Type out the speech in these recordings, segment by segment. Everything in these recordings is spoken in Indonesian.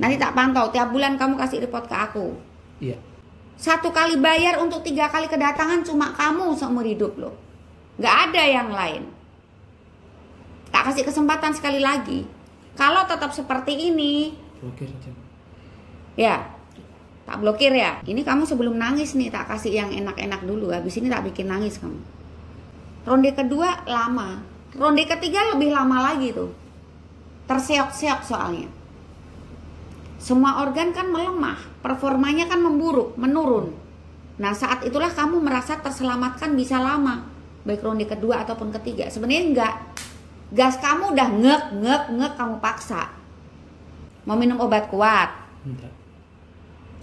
Nanti tak pantau, tiap bulan kamu kasih report ke aku. Iya. 1 kali bayar untuk 3 kali kedatangan cuma kamu seumur hidup loh. Nggak ada yang lain. Tak kasih kesempatan sekali lagi. Kalau tetap seperti ini, Blokir aja. ya, tak blokir ya. Ini kamu sebelum nangis nih, tak kasih yang enak-enak dulu. Habis ini tak bikin nangis kamu. Ronde kedua lama. Ronde ketiga lebih lama lagi tuh. Terseok-seok soalnya. Semua organ kan melemah, performanya kan memburuk, menurun. Nah saat itulah kamu merasa terselamatkan bisa lama, baik ronde kedua ataupun ketiga. Sebenarnya enggak. Gas kamu udah ngek kamu paksa. Mau minum obat kuat? Enggak.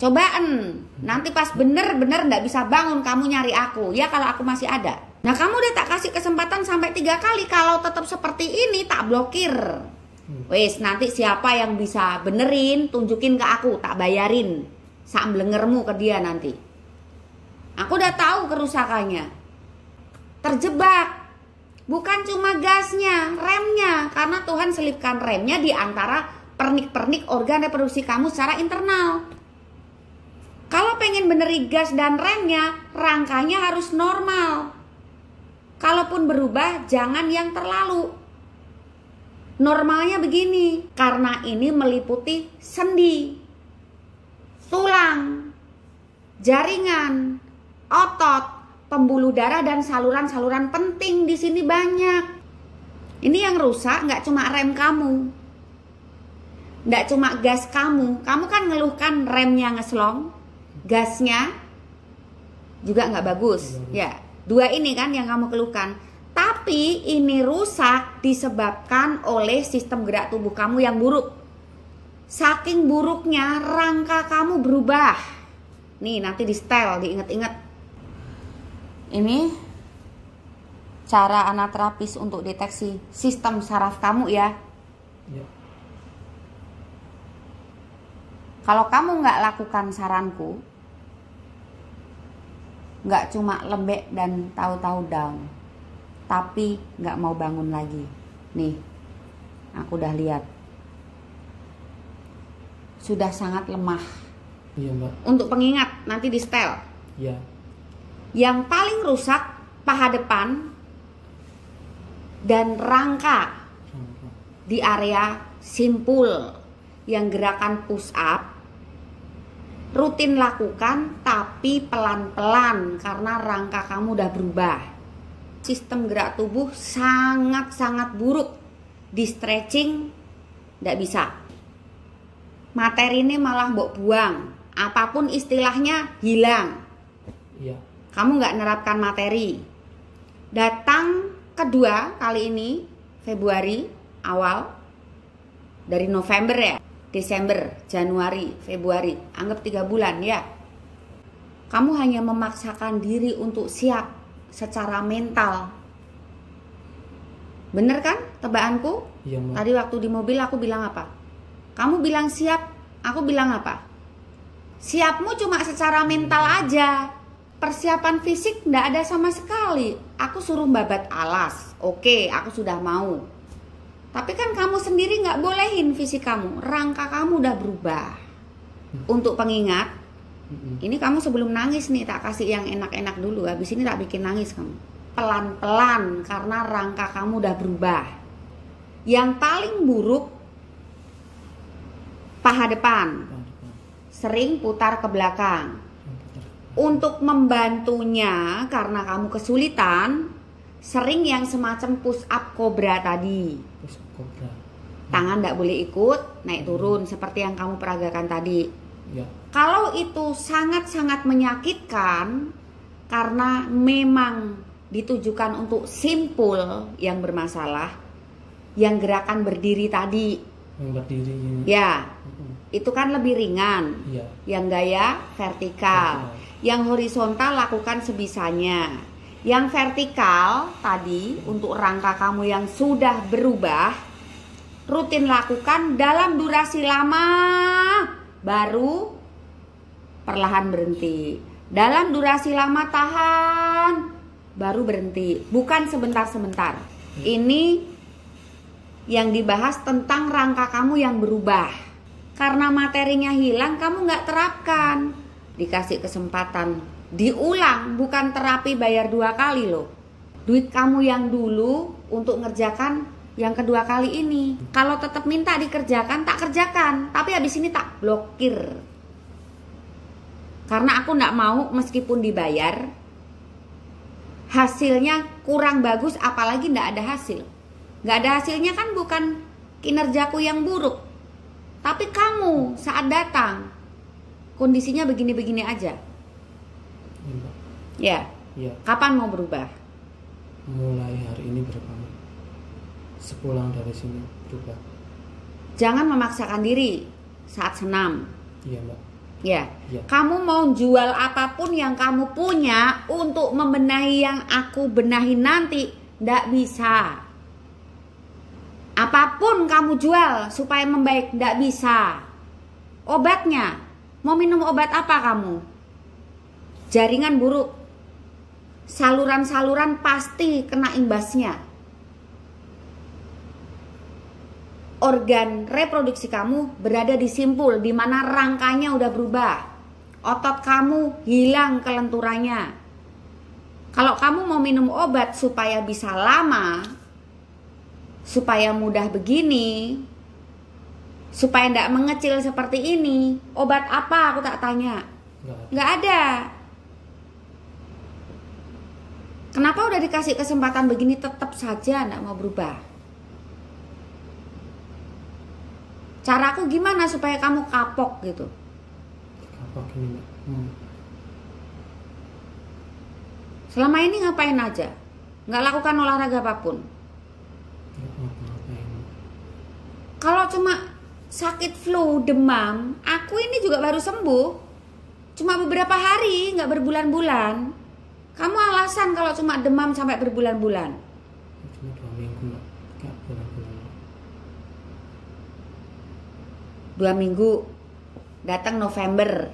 Cobaan. Nanti pas bener-bener nggak bisa bangun kamu nyari aku. Ya kalau aku masih ada. Nah kamu udah tak kasih kesempatan sampai 3 kali. Kalau tetap seperti ini tak blokir. Wes nanti siapa yang bisa benerin, tunjukin ke aku, tak bayarin. Sak blengermu ke dia nanti. Aku udah tahu kerusakannya. Terjebak. Bukan cuma gasnya, remnya. Karena Tuhan selipkan remnya di antara pernik-pernik organ reproduksi kamu secara internal. Kalau pengen benerin gas dan remnya, rangkanya harus normal. Kalaupun berubah, jangan yang terlalu. Normalnya begini, karena ini meliputi sendi, tulang, jaringan, otot, pembuluh darah dan saluran-saluran penting di sini banyak. Ini yang rusak nggak cuma rem kamu, nggak cuma gas kamu. Kamu kan ngeluhkan remnya ngeslong, gasnya juga nggak bagus. Ya, 2 ini kan yang kamu keluhkan. Tapi ini rusak disebabkan oleh sistem gerak tubuh kamu yang buruk. Saking buruknya rangka kamu berubah. Nih nanti di setel, diinget-inget. Ini cara anaterapis untuk deteksi sistem saraf kamu ya. Ya. Kalau kamu nggak lakukan saranku, nggak cuma lembek dan tahu-tahu down, tapi nggak mau bangun lagi. Nih, aku udah lihat. Sudah sangat lemah. Iya mbak. Untuk pengingat, nanti di setel. Iya. Yang paling rusak paha depan dan rangka di area simpul. Yang gerakan push up rutin lakukan tapi pelan-pelan karena rangka kamu udah berubah. Sistem gerak tubuh sangat-sangat buruk. Di stretching nggak bisa. Materi ini malah mbok buang. Apapun istilahnya hilang. Iya. Kamu nggak nerapkan materi. Datang kedua kali ini Februari awal, dari November ya, Desember, Januari, Februari, anggap 3 bulan ya. Kamu hanya memaksakan diri untuk siap secara mental. Bener kan tebakanku? Iya mbak. Tadi waktu di mobil aku bilang apa? Kamu bilang siap, aku bilang apa? Siapmu cuma secara mental aja. Persiapan fisik nggak ada sama sekali. Aku suruh babat alas. Oke, aku sudah mau. Tapi kan kamu sendiri nggak bolehin fisik kamu. Rangka kamu udah berubah. Untuk pengingat, ini kamu sebelum nangis nih tak kasih yang enak-enak dulu. Habis ini tak bikin nangis kamu. Pelan-pelan karena rangka kamu udah berubah. Yang paling buruk paha depan. Sering putar ke belakang. Untuk membantunya karena kamu kesulitan, sering yang semacam push up cobra tadi. Push up cobra. Tangan tidak boleh ikut, naik turun seperti yang kamu peragakan tadi. Ya. Kalau itu sangat-sangat menyakitkan karena memang ditujukan untuk simpul yang bermasalah, yang gerakan berdiri tadi. Yang berdiri. Ya, itu kan lebih ringan. Iya. Yang gaya vertikal. Yang horizontal lakukan sebisanya. Yang vertikal tadi untuk rangka kamu yang sudah berubah, rutin lakukan dalam durasi lama, baru perlahan berhenti. Dalam durasi lama tahan, baru berhenti. Bukan sebentar-sebentar. Ini yang dibahas tentang rangka kamu yang berubah. Karena materinya hilang, kamu nggak terapkan. Dikasih kesempatan diulang, bukan terapi bayar 2 kali loh. Duit kamu yang dulu untuk ngerjakan yang kedua kali ini. Kalau tetap minta dikerjakan, tak kerjakan. Tapi habis ini tak blokir. Karena aku nggak mau meskipun dibayar, hasilnya kurang bagus, apalagi nggak ada hasil. Nggak ada hasilnya kan bukan kinerjaku yang buruk. Tapi kamu saat datang, kondisinya begini-begini aja. Iya, Mbak. Ya. Iya. Kapan mau berubah? Mulai hari ini berapa? Sepulang dari sini berubah. Jangan memaksakan diri saat senam. Iya, Mbak. Ya. Iya. Kamu mau jual apapun yang kamu punya untuk membenahi yang aku benahi nanti, ndak bisa. Apapun kamu jual supaya membaik, ndak bisa. Obatnya, mau minum obat apa kamu? Jaringan buruk, saluran-saluran pasti kena imbasnya. Organ reproduksi kamu berada di simpul, di mana rangkanya udah berubah. Otot kamu hilang kelenturannya. Kalau kamu mau minum obat supaya bisa lama, supaya mudah begini, supaya tidak mengecil seperti ini, obat apa aku tak tanya? Nggak ada. Kenapa udah dikasih kesempatan begini tetap saja nggak mau berubah? Caraku gimana supaya kamu kapok gitu? Kapok ini, Mbak. Selama ini ngapain aja? Nggak lakukan olahraga apapun? Nggak ngapa-ngapain. Kalau cuma sakit flu, demam, aku ini juga baru sembuh. Cuma beberapa hari, nggak berbulan-bulan. Kamu alasan kalau cuma demam sampai berbulan-bulan. Cuma 2 minggu, Mbak. Nggak bulan-bulan. 2 minggu, datang November,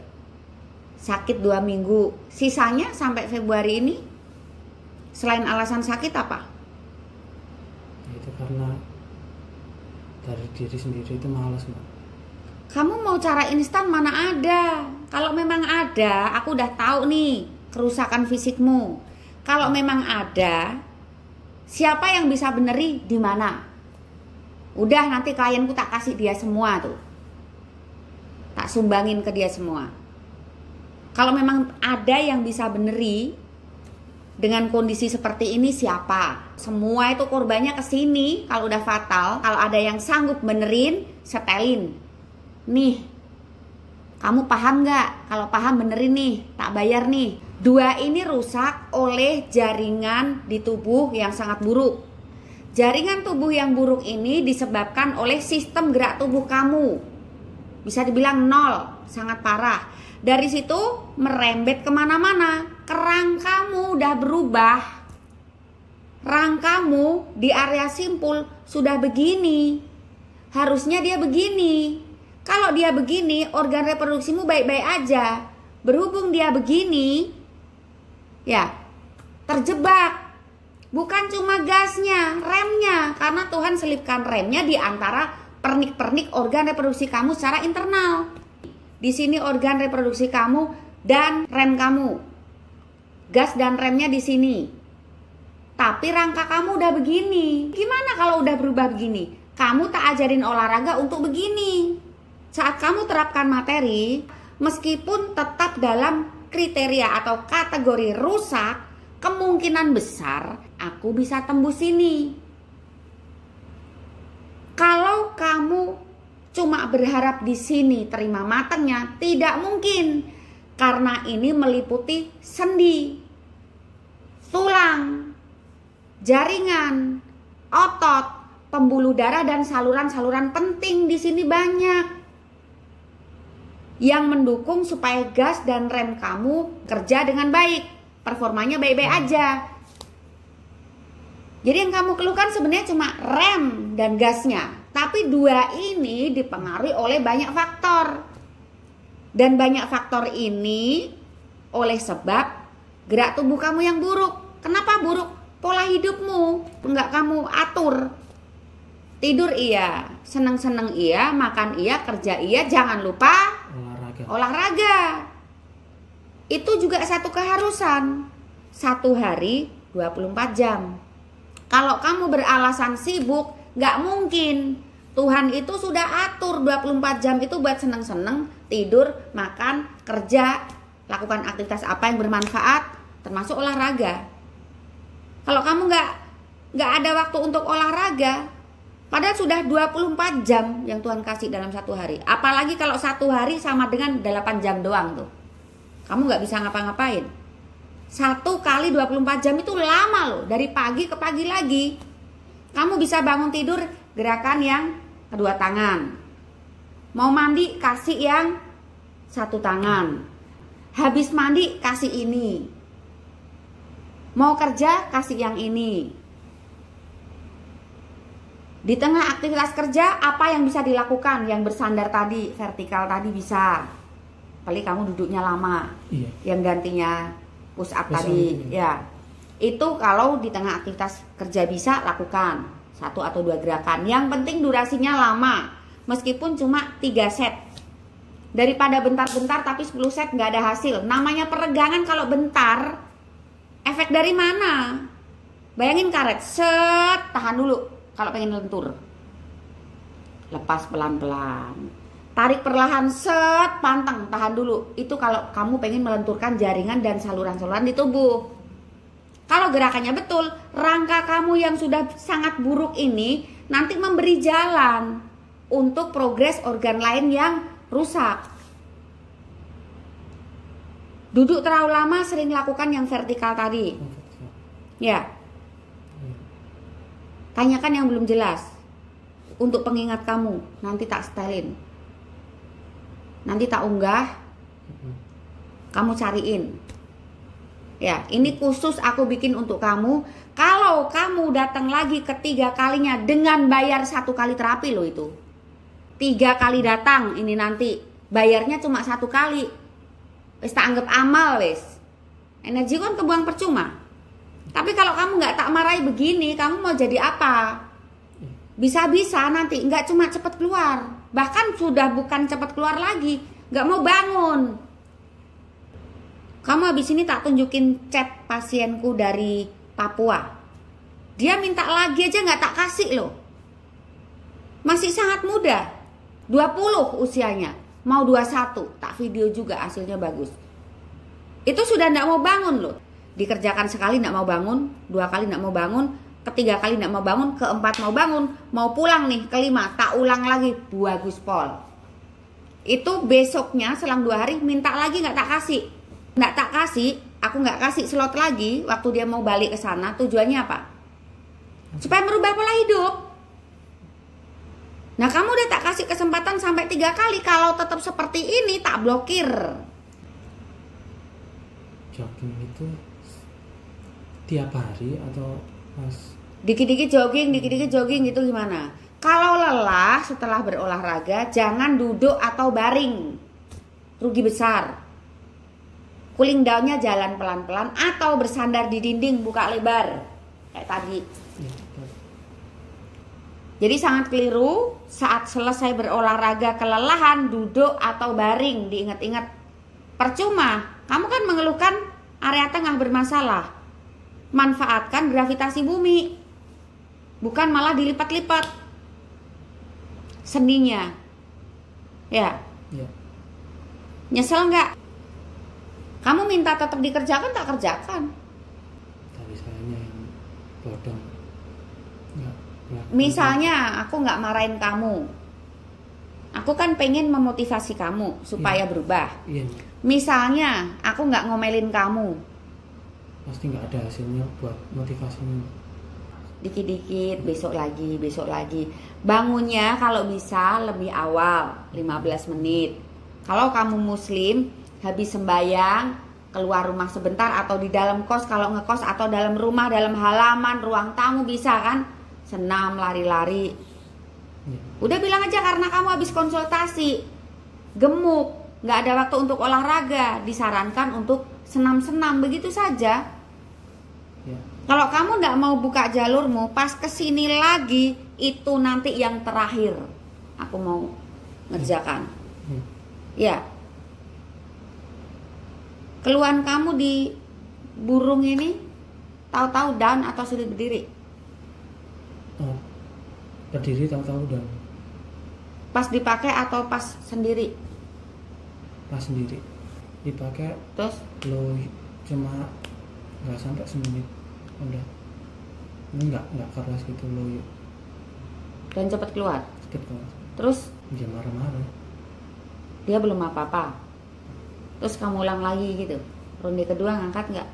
sakit 2 minggu, sisanya sampai Februari ini, selain alasan sakit apa? Itu karena dari diri sendiri itu malas, Mbak. Kamu mau cara instan mana ada? Kalau memang ada, aku udah tahu nih kerusakan fisikmu. Kalau memang ada, siapa yang bisa beneri di mana? Udah, nanti klienku tak kasih dia semua tuh. Tak sumbangin ke dia semua. Kalau memang ada yang bisa beneri dengan kondisi seperti ini, siapa? Semua itu korbannya ke sini. Kalau udah fatal, kalau ada yang sanggup benerin, setelin. Nih, kamu paham nggak? Kalau paham benerin nih, tak bayar nih. 2 ini rusak oleh jaringan di tubuh yang sangat buruk. Jaringan tubuh yang buruk ini disebabkan oleh sistem gerak tubuh kamu. Bisa dibilang 0, sangat parah. Dari situ merembet kemana-mana. Kerang kamu udah berubah. Rangkamu di area simpul sudah begini. Harusnya dia begini. Kalau dia begini, organ reproduksimu baik-baik aja. Berhubung dia begini, ya terjebak. Bukan cuma gasnya, remnya. Karena Tuhan selipkan remnya di antara pernik-pernik organ reproduksi kamu secara internal. Di sini organ reproduksi kamu dan rem kamu. Gas dan remnya di sini. Tapi rangka kamu udah begini. Gimana kalau udah berubah begini? Kamu tak ajarin olahraga untuk begini. Saat kamu terapkan materi, meskipun tetap dalam kriteria atau kategori rusak, kemungkinan besar aku bisa tembus ini. Kalau kamu cuma berharap di sini terima matangnya, tidak mungkin. Karena ini meliputi sendi, tulang, jaringan, otot, pembuluh darah dan saluran-saluran penting di sini banyak yang mendukung supaya gas dan rem kamu kerja dengan baik, performanya baik-baik aja. Jadi yang kamu keluhkan sebenarnya cuma rem dan gasnya, tapi 2 ini dipengaruhi oleh banyak faktor. Dan banyak faktor ini oleh sebab gerak tubuh kamu yang buruk. Kenapa buruk? Pola hidupmu nggak kamu atur. Tidur iya, seneng-seneng iya, makan iya, kerja iya, jangan lupa olahraga. Itu juga satu keharusan. 1 hari 24 jam. Kalau kamu beralasan sibuk, nggak mungkin. Tuhan itu sudah atur 24 jam itu buat seneng-seneng, tidur, makan, kerja, lakukan aktivitas apa yang bermanfaat, termasuk olahraga. Kalau kamu nggak ada waktu untuk olahraga, padahal sudah 24 jam yang Tuhan kasih dalam 1 hari. Apalagi kalau 1 hari sama dengan 8 jam doang tuh. Kamu nggak bisa ngapa-ngapain. 1 kali 24 jam itu lama loh. Dari pagi ke pagi lagi. Kamu bisa bangun tidur gerakan yang kedua tangan. Mau mandi kasih yang 1 tangan. Habis mandi kasih ini. Mau kerja kasih yang ini. Di tengah aktivitas kerja, apa yang bisa dilakukan? Yang bersandar tadi, vertikal tadi bisa. Paling kamu duduknya lama. Iya. Yang gantinya push up tadi. Ya. Itu kalau di tengah aktivitas kerja bisa lakukan 1 atau 2 gerakan. Yang penting durasinya lama. Meskipun cuma 3 set. Daripada bentar-bentar tapi 10 set nggak ada hasil. Namanya peregangan kalau bentar, efek dari mana? Bayangin karet, set, tahan dulu. Kalau pengen lentur, lepas pelan-pelan, tarik perlahan, set, pantang, tahan dulu. Itu kalau kamu pengen melenturkan jaringan dan saluran-saluran di tubuh. Kalau gerakannya betul, rangka kamu yang sudah sangat buruk ini nanti memberi jalan untuk progres organ lain yang rusak. Duduk terlalu lama sering lakukan yang vertikal tadi. Ya. Tanyakan yang belum jelas. Untuk pengingat kamu, nanti tak stylin. Nanti tak unggah. Kamu cariin. Ya, ini khusus aku bikin untuk kamu. Kalau kamu datang lagi ketiga kalinya dengan bayar 1 kali terapi loh itu. 3 kali datang ini nanti. Bayarnya cuma 1 kali. Wis tak anggap amal wis. Energi kan kebuang percuma. Tapi kalau kamu nggak tak marahi begini, kamu mau jadi apa? Bisa-bisa nanti nggak cuma cepat keluar, bahkan sudah bukan cepat keluar lagi, nggak mau bangun. Kamu habis ini tak tunjukin chat pasienku dari Papua. Dia minta lagi aja nggak tak kasih loh. Masih sangat muda, 20 usianya, mau 21, tak video juga hasilnya bagus. Itu sudah nggak mau bangun loh. Dikerjakan sekali nggak mau bangun, 2 kali nggak mau bangun, ketiga kali nggak mau bangun, keempat mau bangun, mau pulang nih, kelima tak ulang lagi, bagus pol. Itu besoknya selang 2 hari minta lagi nggak tak kasih, nggak tak kasih, aku nggak kasih slot lagi waktu dia mau balik ke sana. Tujuannya apa? Supaya merubah pola hidup. Nah kamu udah tak kasih kesempatan sampai 3 kali, kalau tetap seperti ini tak blokir. Jogging itu tiap hari atau pas? Dikit-dikit jogging gitu gimana? Kalau lelah setelah berolahraga, jangan duduk atau baring. Rugi besar. Cooling down-nya jalan pelan-pelan atau bersandar di dinding, buka lebar. Kayak tadi. Jadi sangat keliru saat selesai berolahraga kelelahan, duduk atau baring. Diingat-ingat. Percuma, kamu kan mengeluhkan area tengah bermasalah. Manfaatkan gravitasi bumi, bukan malah dilipat-lipat seninya. Ya. Nyesel nggak? Kamu minta tetap dikerjakan, tak kerjakan. Tapi sayanya yang bodong. Misalnya aku nggak marahin kamu, aku kan pengen memotivasi kamu supaya berubah. Misalnya aku nggak ngomelin kamu, pasti nggak ada hasilnya buat motivasinya. Dikit-dikit, besok lagi. Bangunnya kalau bisa lebih awal, 15 menit. Kalau kamu muslim, habis sembayang, keluar rumah sebentar atau di dalam kos, kalau ngekos atau dalam rumah, dalam halaman, ruang tamu bisa kan? Senam, lari-lari. Udah bilang aja karena kamu habis konsultasi, gemuk, nggak ada waktu untuk olahraga, disarankan untuk senam-senam, begitu saja. Kalau kamu nggak mau buka jalurmu, pas kesini lagi Itu nanti yang terakhir aku mau ngerjakan. Ya. Keluhan kamu di burung ini tahu-tahu down atau sulit berdiri? Oh, berdiri tahu-tahu down. Pas dipakai atau pas sendiri? Pas sendiri. Dipakai Terus? lo cuma nggak sampai semenit. Udah. Ini nggak keras gitu lo. Dan cepat keluar? Cepet keluar. Terus? Dia marah-marah. Dia belum apa-apa. Terus kamu ulang lagi gitu. Ronde kedua ngangkat nggak?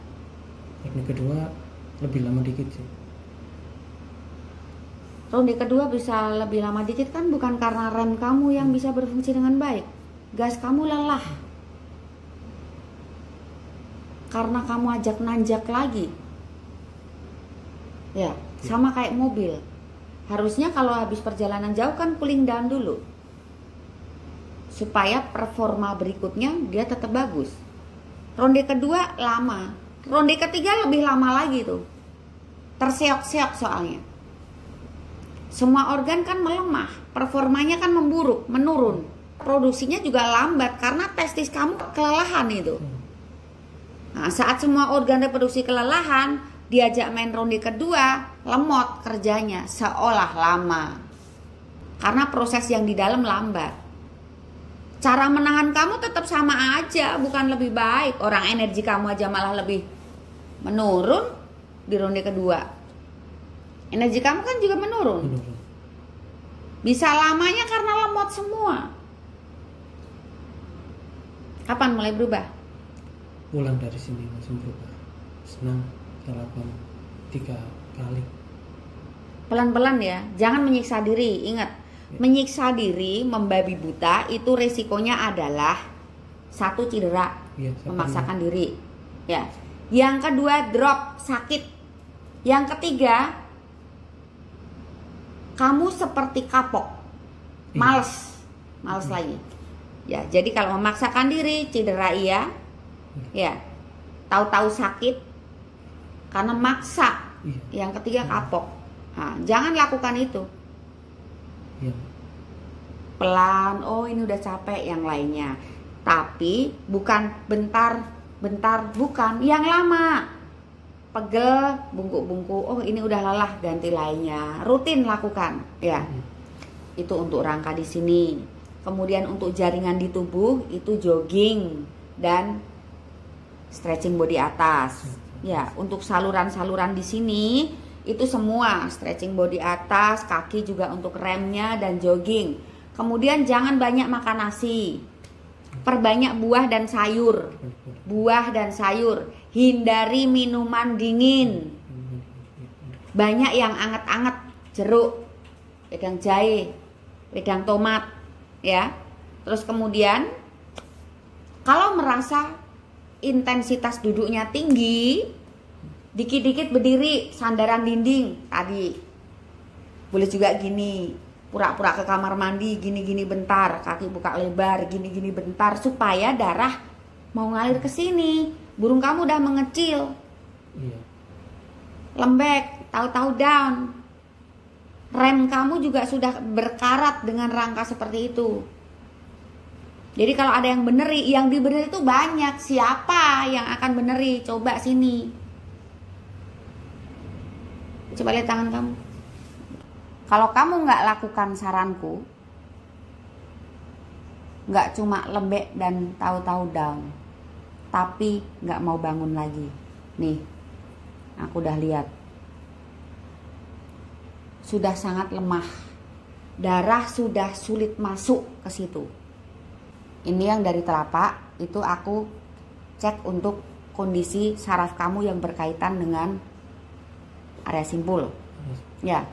Ronde kedua lebih lama dikit sih. Ronde kedua bisa lebih lama dikit kan bukan karena rem kamu yang bisa berfungsi dengan baik. Gas kamu lelah. Karena kamu ajak nanjak lagi. Ya, sama kayak mobil. Harusnya kalau habis perjalanan jauh kan cooling down dulu. Supaya performa berikutnya dia tetap bagus. Ronde kedua lama. Ronde ketiga lebih lama lagi tuh. Terseok-seok soalnya. Semua organ kan melemah, performanya kan memburuk, menurun. Produksinya juga lambat karena testis kamu kelelahan itu. Nah, saat semua organ reproduksi kelelahan, diajak main ronde kedua, lemot kerjanya, seolah lama. Karena proses yang di dalam lambat. Cara menahan kamu tetap sama aja, bukan lebih baik. Orang energi kamu aja malah lebih menurun di ronde kedua. Energi kamu kan juga menurun. Bisa lamanya karena lemot semua. Kapan mulai berubah? Pulang dari sini langsung berubah. Senang, sarapan 3 kali. Pelan-pelan ya, jangan menyiksa diri. Ingat, menyiksa diri, membabi buta itu resikonya adalah satu cedera, memaksakan diri. Ya. Yang kedua drop, sakit. Yang ketiga, kamu seperti kapok, males lagi. Ya, jadi kalau memaksakan diri, cedera iya, ya, tahu-tahu sakit, karena maksa. Yang ketiga kapok. Nah, jangan lakukan itu. Pelan, oh ini udah capek yang lainnya. Tapi bukan bentar, bukan. Yang lama. Pegel, bungkuk-bungkuk, oh ini udah lelah, ganti lainnya. Rutin lakukan, ya. Itu untuk rangka di sini. Kemudian untuk jaringan di tubuh itu jogging dan stretching body atas. Ya, untuk saluran-saluran di sini itu semua stretching body atas, kaki juga untuk remnya dan jogging. Kemudian jangan banyak makan nasi. Perbanyak buah dan sayur. Buah dan sayur. Hindari minuman dingin. Banyak yang anget-anget, jeruk, wedang jahe, wedang tomat, ya. Terus kemudian kalau merasa intensitas duduknya tinggi, dikit-dikit berdiri sandaran dinding tadi. Boleh juga gini, pura-pura ke kamar mandi, gini-gini bentar, kaki buka lebar, gini-gini bentar supaya darah mau ngalir ke sini. Burung kamu udah mengecil. Lembek, tahu-tahu down. Rem kamu juga sudah berkarat dengan rangka seperti itu. Jadi kalau ada yang beneri, yang dibeneri itu banyak. Siapa yang akan beneri? Coba sini. Coba lihat tangan kamu. Kalau kamu nggak lakukan saranku, nggak cuma lembek dan tahu-tahu down, tapi nggak mau bangun lagi. Nih, aku udah lihat. Sudah sangat lemah. Darah sudah sulit masuk ke situ. Ini yang dari telapak, itu aku cek untuk kondisi saraf kamu yang berkaitan dengan area simpul. Ya.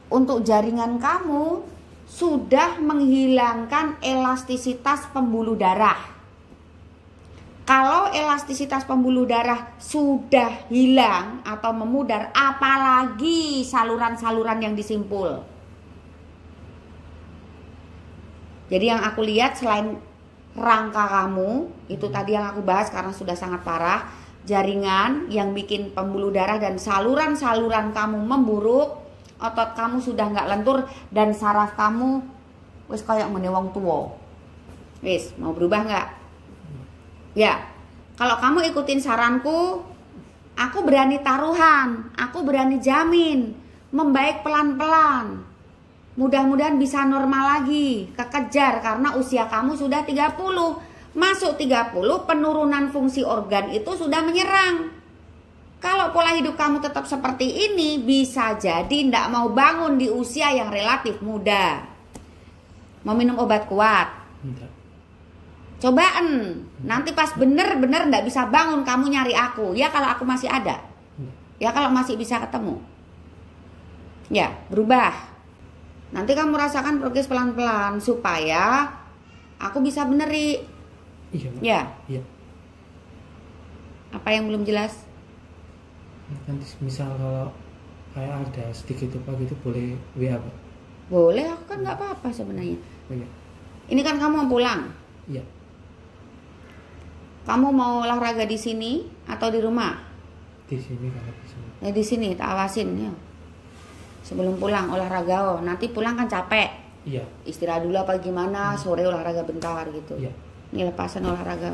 Untuk jaringan kamu sudah menghilangkan elastisitas pembuluh darah. Kalau elastisitas pembuluh darah sudah hilang atau memudar, apalagi saluran-saluran yang disimpul. Jadi yang aku lihat selain rangka kamu, itu tadi yang aku bahas karena sudah sangat parah, jaringan yang bikin pembuluh darah dan saluran-saluran kamu memburuk, otot kamu sudah nggak lentur dan saraf kamu wis kayak ngene wong tuwa. Wis, mau berubah nggak? Ya. Kalau kamu ikutin saranku, aku berani taruhan, aku berani jamin membaik pelan-pelan. Mudah-mudahan bisa normal lagi, kekejar karena usia kamu sudah 30. Masuk 30, penurunan fungsi organ itu sudah menyerang. Kalau pola hidup kamu tetap seperti ini, bisa jadi tidak mau bangun di usia yang relatif muda. Mau minum obat kuat? Enggak. Cobaan, nanti pas bener-bener nggak bisa bangun kamu nyari aku. Ya kalau aku masih ada. Ya kalau masih bisa ketemu. Ya, berubah. Nanti kamu rasakan progres pelan-pelan supaya aku bisa beneri. Iya, Mbak. Ya. Iya. Apa yang belum jelas? Nanti misal kalau kayak ada sedikit apa gitu boleh WA, Pak? Boleh, aku kan nggak apa-apa sebenarnya. Oh, iya. Ini kan kamu mau pulang. Iya. Kamu mau olahraga di sini atau di rumah? Di sini kalau di sini. Ya di sini, tak awasin ya. Sebelum pulang olahraga, nanti pulang kan capek. Iya. Istirahat dulu apa gimana, sore olahraga bentar gitu. Iya. Ini lepasan olahraga.